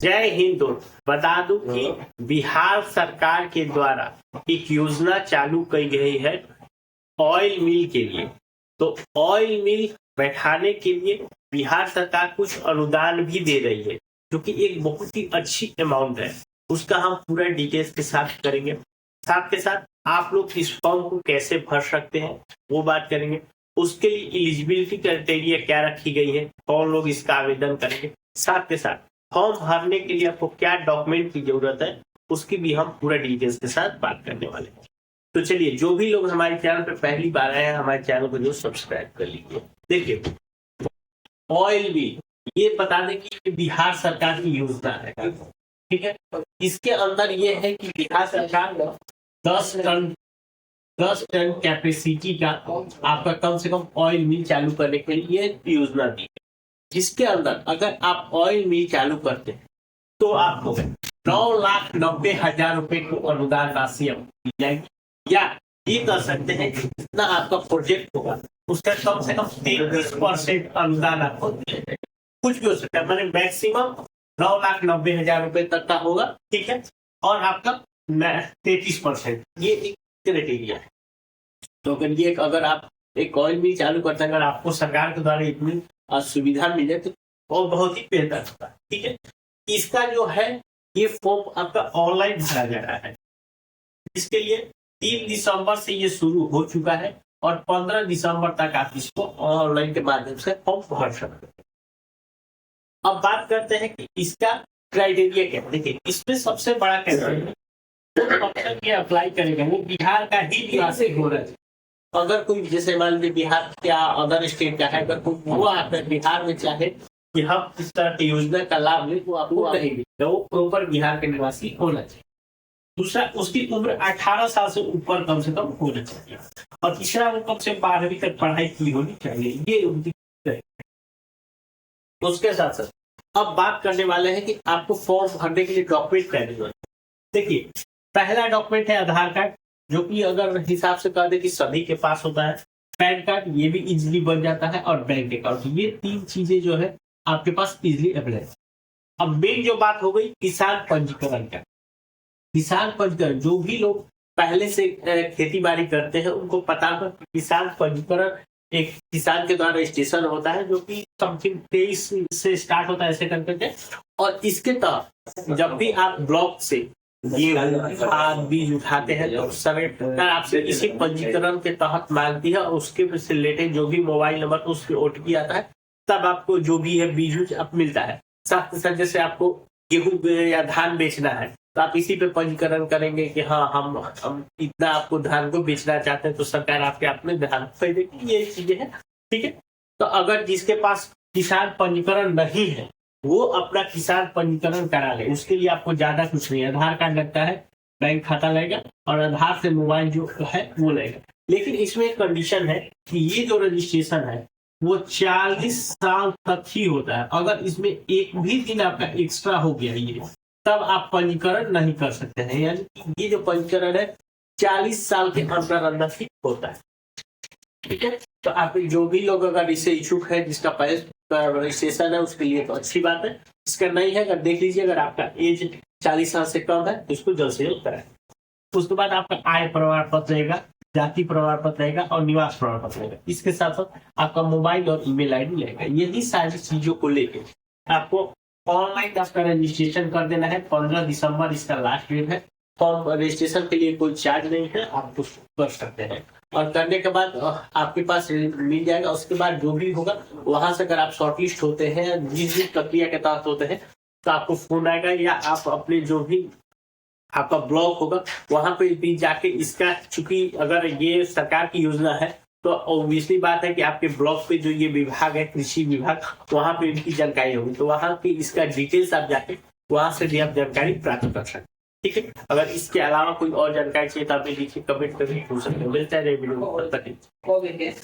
जय हिंद दोस्त, बता दूं कि बिहार सरकार के द्वारा एक योजना चालू की गई है ऑयल मिल के लिए। तो ऑयल मिल बैठाने के लिए बिहार सरकार कुछ अनुदान भी दे रही है, जो कि एक बहुत ही अच्छी अमाउंट है। उसका हम पूरा डिटेल्स के साथ करेंगे। साथ के साथ आप लोग इस फॉर्म को कैसे भर सकते हैं वो बात करेंगे। उसके लिए एलिजिबिलिटी क्राइटेरिया क्या रखी गई है, कौन लोग इसका आवेदन करेंगे। साथ के साथ फॉर्म भरने के लिए आपको क्या डॉक्यूमेंट की जरूरत है उसकी भी हम पूरा डिटेल्स के साथ बात करने वाले हैं। तो चलिए, जो भी लोग हमारे चैनल पर पहली बार आए हैं, हमारे चैनल को जो सब्सक्राइब कर लीजिए। देखिए, ऑयल मिल ये बता दें कि बिहार सरकार की योजना है, ठीक है। इसके अंदर ये है कि बिहार सरकार 10 टन कैपेसिटी का आपका कम से कम ऑयल मिल चालू करने के लिए योजना दी है, जिसके अंदर अगर आप ऑयल मिल चालू करते हैं तो आपको 9,90,000 रुपए को अनुदान राशि दी जाएगी। या ये कर सकते हैं जितना आपका प्रोजेक्ट होगा उसका कम से कम 33% अनुदान आपको दिया जाएगा। कुछ भी हो सकता है, मैंने मैक्सिमम 9,90,000 रुपए तक का होगा, ठीक है। और आपका 33% ये एक क्राइटेरिया है। तो अगर आप एक ऑयल मिल चालू करते हैं, अगर आपको सरकार के द्वारा इतनी सुविधा मिले तो वो बहुत ही बेहतर होगा, ठीक है। इसका जो है ये फॉर्म आपका ऑनलाइन भरा जा रहा है। इसके लिए 3 दिसंबर से ये शुरू हो चुका है और 15 दिसंबर तक आप इसको ऑनलाइन के माध्यम से फॉर्म भर सकते हैं। अब बात करते हैं कि इसका क्राइटेरिया क्या है। देखिए, इसमें सबसे बड़ा क्राइटेरिया ये अप्लाई करेगा वो बिहार का ही निवासी होना चाहिए। अगर कोई, जैसे मान लीजिए बिहार या अदर स्टेट का है, अगर कोई वो आकर बिहार में चाहे कि हम इस तरह की योजना का लाभ लें तो आपको कहेंगे तो वो प्रॉपर बिहार के निवासी होना चाहिए। दूसरा, उसकी उम्र 18 साल से ऊपर कम से कम होना चाहिए। और तीसरा, वो कम से 12वीं तक पढ़ाई की होनी चाहिए। ये उनकी उसके साथ साथ अब बात करने वाले हैं कि आपको फॉर्म भरने के लिए डॉक्यूमेंट क्या जरूरत है। देखिए, पहला डॉक्यूमेंट है आधार कार्ड, जो कि अगर हिसाब से कह दे कि सभी के पास होता है। पैन कार्ड ये भी इजीली बन जाता है, और बैंक अकाउंट, ये 3 चीजें जो है आपके पास इजीली अवेलेबल। अब मेन जो बात हो गई किसान पंजीकरण का। किसान पंजीकरण, जो भी लोग पहले से खेती बाड़ी करते हैं उनको पता है किसान पंजीकरण एक किसान के द्वारा रजिस्ट्रेशन होता है, जो कि समथिंग 23 से स्टार्ट होता है ऐसे करके। और इसके तहत जब भी आप ब्लॉक से खाद बीज उठाते हैं तो सरकार आपसे इसी पंजीकरण के तहत मांगती है, और उसके रिलेटेड जो भी मोबाइल नंबर उस पर OTP आता है, तब आपको जो भी है बीज आप मिलता है। साथ ही साथ जैसे आपको गेहूं या धान बेचना है तो आप इसी पे पंजीकरण करेंगे कि हाँ हम इतना आपको धान को बेचना चाहते हैं, तो सरकार आपके अपने धान खरीदेगी। ये चीजें हैं, ठीक है। तो अगर जिसके पास किसान पंजीकरण नहीं है वो अपना किसान पंजीकरण करा ले। उसके लिए आपको ज्यादा कुछ नहीं, आधार कार्ड लगता है, बैंक खाता लगेगा और आधार से मोबाइल जो है वो लगेगा। लेकिन इसमें एक कंडीशन है कि ये जो रजिस्ट्रेशन है वो 40 साल तक ही होता है। अगर इसमें एक भी दिन आपका एक्स्ट्रा हो गया ये, तब आप पंजीकरण नहीं कर सकते हैं। यानी ये जो पंजीकरण है 40 साल के अंदर ही होता है, ठीक है। तो आप जो भी लोग अगर इससे इच्छुक है, जिसका पहले रजिस्ट्रेशन है, उसके लिए तो अच्छी बात है। इसका नहीं है, अगर देख लीजिए, अगर आपका एज 40 साल से कम है तो इसको जल्द से जल्द कराएं। उसके बाद आपका आय प्रमाण पत्र रहेगा, जाति प्रमाण पत्र रहेगा और निवास प्रमाण पत्र रहेगा। इसके साथ साथ आपका मोबाइल और ईमेल ID रहेगा। यही सारी चीजों को लेकर आपको ऑनलाइन आपका रजिस्ट्रेशन कर देना है। 15 दिसंबर इसका लास्ट डेट है। फॉर्म रजिस्ट्रेशन के लिए कोई चार्ज नहीं है, आप उसको कर सकते हैं। और करने के बाद आपके पास मिल जाएगा। उसके बाद जो भी होगा वहां से अगर आप शॉर्टलिस्ट होते हैं, जिस भी प्रक्रिया के तहत होते हैं, तो आपको फोन आएगा, या आप अपने जो भी आपका ब्लॉक होगा वहां पे भी जाके इसका, चूंकि अगर ये सरकार की योजना है तो ऑब्वियसली बात है कि आपके ब्लॉक पे जो ये विभाग है, कृषि विभाग, वहां पे इनकी जानकारी होगी। तो वहां पे इसका डिटेल्स आप जाके वहां से भी आप जानकारी प्राप्त कर सकते हैं, ठीक है। अगर इसके अलावा कोई और जानकारी चाहिए तो आप नीचे कमेंट करके पूछ सकते हो। मिलता है वीडियो में।